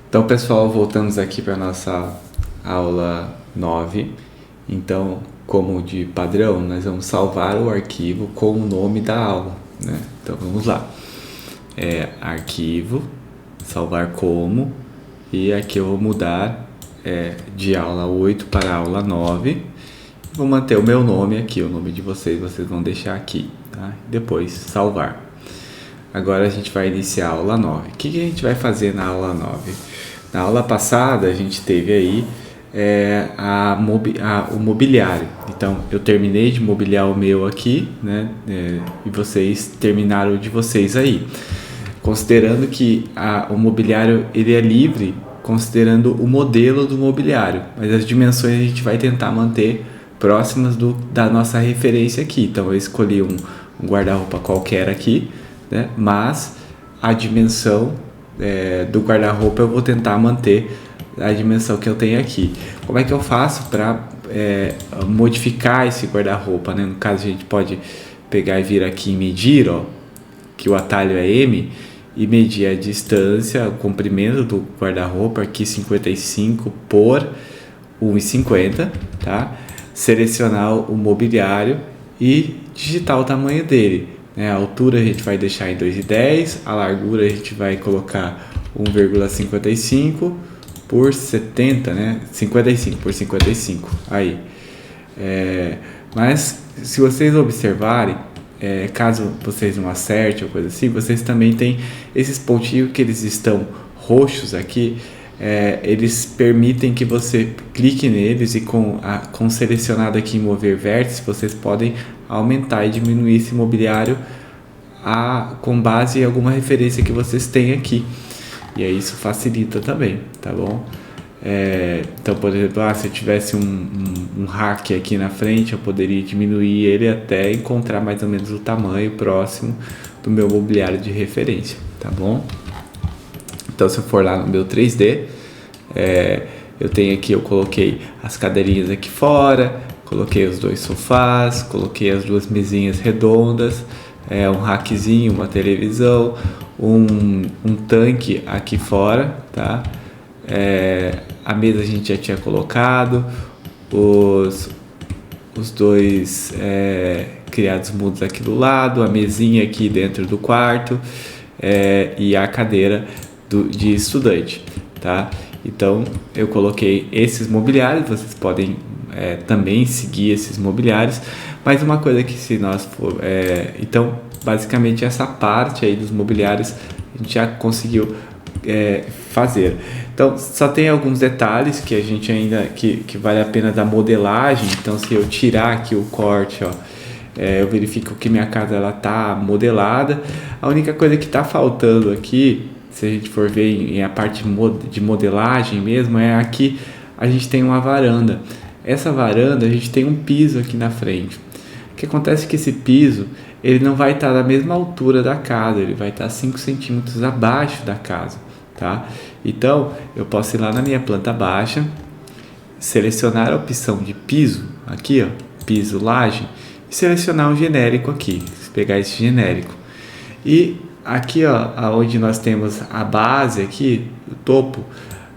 Então, pessoal, voltamos aqui para a nossa aula 9. Então, como de padrão, nós vamos salvar o arquivo com o nome da aula, né? Então, vamos lá. Arquivo, salvar como, e aqui eu vou mudar de aula 8 para aula 9. Vou manter o meu nome aqui, o nome de vocês vão deixar aqui, tá? Depois, salvar. Agora a gente vai iniciar a aula 9. O que a gente vai fazer na aula 9? Na aula passada a gente teve aí o mobiliário. Então eu terminei de mobiliar o meu aqui, né? E vocês terminaram o de vocês aí. Considerando que o mobiliário ele é livre, considerando o modelo do mobiliário, mas as dimensões a gente vai tentar manter próximas da nossa referência aqui. Então eu escolhi um guarda-roupa qualquer aqui, né? Mas a dimensão do guarda-roupa eu vou tentar manter a dimensão que eu tenho aqui. Como é que eu faço para modificar esse guarda-roupa, né? No caso a gente pode pegar e vir aqui e medir, ó, que o atalho é M, e medir a distância, o comprimento do guarda-roupa, aqui 55 por 1,50, tá? Selecionar o mobiliário e digitar o tamanho dele. A altura a gente vai deixar em 2,10, a largura a gente vai colocar 1,55 por 70, né? 55 por 55, aí. Mas se vocês observarem, caso vocês não acertem ou coisa assim, vocês também têm esses pontinhos que eles estão roxos aqui, eles permitem que você clique neles e com selecionado aqui em mover vértice, vocês podem aumentar e diminuir esse mobiliário com base em alguma referência que vocês têm aqui. E aí isso facilita também, tá bom? Então, por exemplo, se eu tivesse um rack aqui na frente, eu poderia diminuir ele até encontrar mais ou menos o tamanho próximo do meu mobiliário de referência, tá bom? Então, se eu for lá no meu 3D, eu tenho aqui, eu coloquei as cadeirinhas aqui fora, coloquei os 2 sofás, coloquei as 2 mesinhas redondas, um rackzinho, uma televisão, um tanque aqui fora, tá? A mesa a gente já tinha colocado, os 2 criados mudos aqui do lado, a mesinha aqui dentro do quarto, e a cadeira de estudante, tá? Então eu coloquei esses mobiliários, vocês podem também seguir esses mobiliários, mas uma coisa que se nós for então basicamente essa parte aí dos mobiliários a gente já conseguiu fazer. Então só tem alguns detalhes que a gente ainda que vale a pena da modelagem. Então se eu tirar aqui o corte, ó, eu verifico que minha casa ela tá modelada. A única coisa que tá faltando aqui, se a gente for ver em a parte de modelagem mesmo, aqui a gente tem uma varanda. Essa varanda a gente tem um piso aqui na frente. O que acontece é que esse piso ele não vai estar da mesma altura da casa, ele vai estar 5 centímetros abaixo da casa, tá? Então eu posso ir lá na minha planta baixa, selecionar a opção de piso aqui, ó, piso laje, e selecionar um genérico aqui, pegar esse genérico. E aqui, ó, onde nós temos a base aqui, o topo,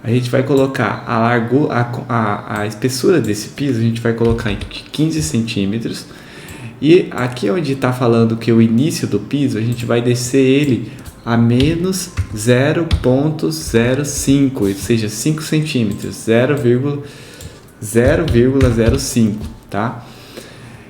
a gente vai colocar a espessura desse piso, a gente vai colocar em 15 centímetros. E aqui onde está falando que o início do piso, a gente vai descer ele a menos 0,05, ou seja, 5 centímetros, 0,05, tá?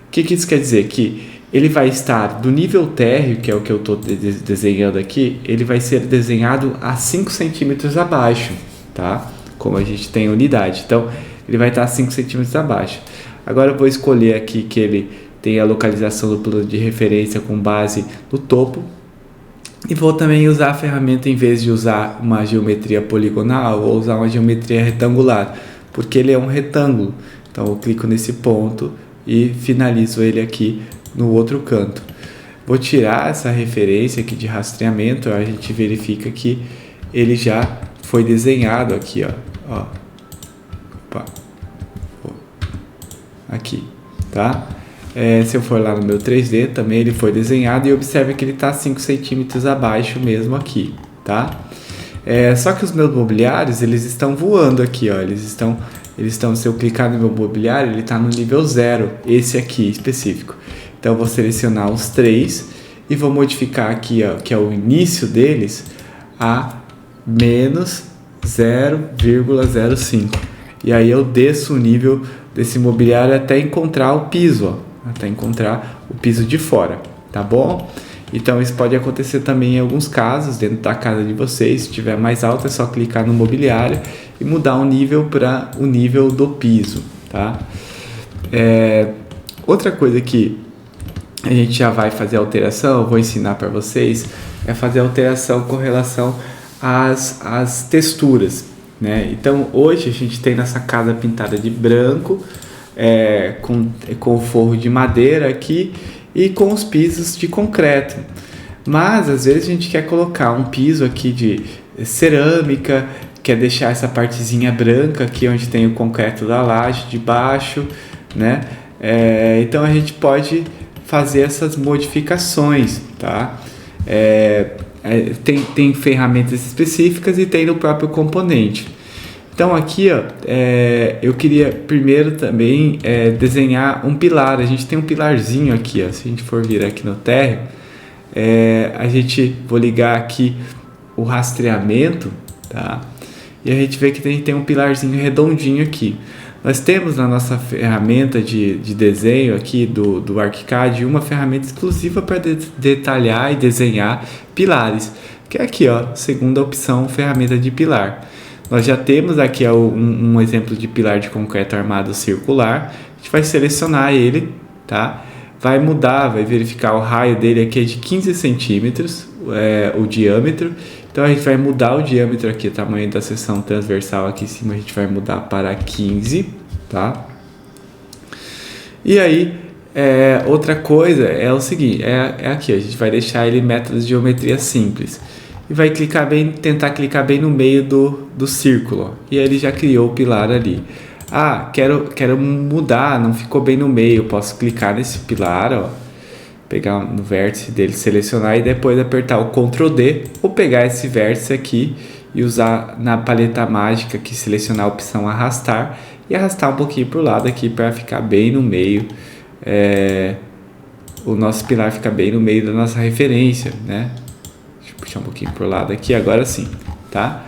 O que isso quer dizer? Que ele vai estar do nível térreo, que é o que eu estou desenhando aqui, ele vai ser desenhado a 5 centímetros abaixo, tá? Como a gente tem unidade. Então, ele vai estar a 5 centímetros abaixo. Agora eu vou escolher aqui que ele tem a localização do plano de referência com base no topo. E vou também usar a ferramenta, em vez de usar uma geometria poligonal, vou usar uma geometria retangular, porque ele é um retângulo. Então eu clico nesse ponto e finalizo ele aqui no outro canto. Vou tirar essa referência aqui de rastreamento, a gente verifica que ele já foi desenhado aqui, ó. Opa. Aqui, tá? Se eu for lá no meu 3D, também ele foi desenhado e observe que ele está 5 centímetros abaixo mesmo aqui, tá? Só que os meus mobiliários, eles estão voando aqui, ó. Eles estão, se eu clicar no meu mobiliário, ele está no nível 0, esse aqui específico. Então eu vou selecionar os 3 e vou modificar aqui, ó, que é o início deles, a menos 0,05. E aí eu desço o nível desse mobiliário até encontrar o piso, ó, até encontrar o piso de fora, tá bom? Então isso pode acontecer também em alguns casos dentro da casa de vocês. Se estiver mais alto é só clicar no mobiliário e mudar o nível para o nível do piso, tá? Outra coisa que a gente já vai fazer alteração, eu vou ensinar para vocês, é fazer alteração com relação às texturas, né? Então hoje a gente tem nessa casa pintada de branco, com o forro de madeira aqui e com os pisos de concreto. Mas às vezes a gente quer colocar um piso aqui de cerâmica, quer deixar essa partezinha branca aqui onde tem o concreto da laje de baixo, né? Então a gente pode fazer essas modificações, tá? Tem ferramentas específicas e tem no próprio componente. Então aqui, ó, eu queria primeiro também desenhar um pilar. A gente tem um pilarzinho aqui, ó. Se a gente for vir aqui no térreo, vou ligar aqui o rastreamento, tá? E a gente vê que tem um pilarzinho redondinho aqui. Nós temos na nossa ferramenta de desenho aqui do ArchiCAD uma ferramenta exclusiva para detalhar e desenhar pilares, que é aqui, ó, segunda opção, ferramenta de pilar. Nós já temos aqui um exemplo de pilar de concreto armado circular. A gente vai selecionar ele, tá? Vai mudar, vai verificar o raio dele aqui é de 15 centímetros, o diâmetro. Então a gente vai mudar o diâmetro aqui, o tamanho da seção transversal aqui em cima a gente vai mudar para 15, tá? E aí, outra coisa é o seguinte, aqui, a gente vai deixar ele método de geometria simples. E vai tentar clicar bem no meio do círculo, ó. E aí ele já criou o pilar ali. Quero mudar, não ficou bem no meio, posso clicar nesse pilar, ó, pegar no vértice dele, selecionar e depois apertar o Ctrl D ou pegar esse vértice aqui e usar na paleta mágica aqui, selecionar a opção arrastar e arrastar um pouquinho para o lado aqui para ficar bem no meio, o nosso pilar fica bem no meio da nossa referência, né? Deixa eu puxar um pouquinho para o lado aqui, agora sim, tá?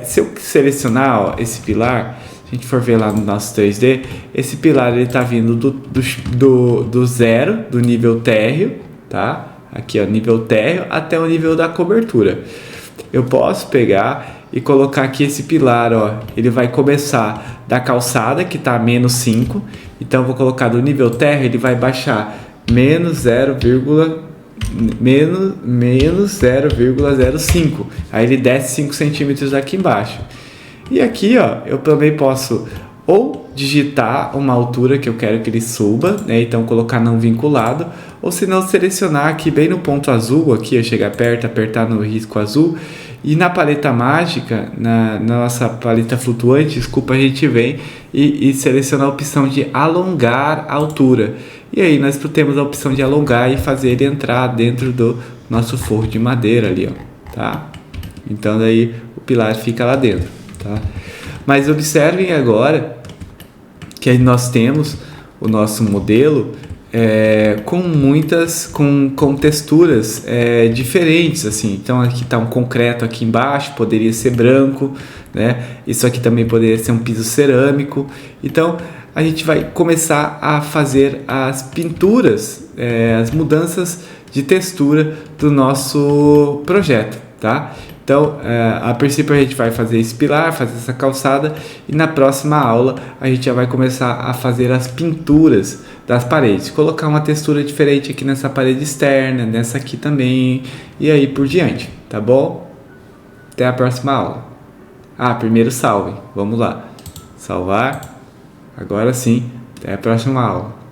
Se eu selecionar, ó, esse pilar, se a gente for ver lá no nosso 3D, esse pilar ele tá vindo do zero, do nível térreo, tá? Aqui, ó, nível térreo até o nível da cobertura. Eu posso pegar e colocar aqui esse pilar, ó, ele vai começar da calçada, que tá a menos 5, então eu vou colocar do nível térreo, ele vai baixar menos 0,05, aí ele desce 5 centímetros aqui embaixo. E aqui, ó, eu também posso ou digitar uma altura que eu quero que ele suba, né? Então colocar não vinculado, ou se não selecionar aqui bem no ponto azul, aqui eu chegar perto, apertar no risco azul e na paleta mágica, na nossa paleta flutuante, desculpa, a gente vem e seleciona a opção de alongar a altura. E aí nós temos a opção de alongar e fazer ele entrar dentro do nosso forro de madeira ali, ó, tá? Então daí o pilar fica lá dentro, tá? Mas observem agora que aí nós temos o nosso modelo com texturas diferentes, assim. Então aqui está um concreto aqui embaixo, poderia ser branco, né? Isso aqui também poderia ser um piso cerâmico. Então a gente vai começar a fazer as pinturas, as mudanças de textura do nosso projeto, tá? Então, a princípio a gente vai fazer esse pilar, fazer essa calçada e na próxima aula a gente já vai começar a fazer as pinturas das paredes. Colocar uma textura diferente aqui nessa parede externa, nessa aqui também e aí por diante, tá bom? Até a próxima aula. Primeiro salve, vamos lá. Salvar, agora sim, até a próxima aula.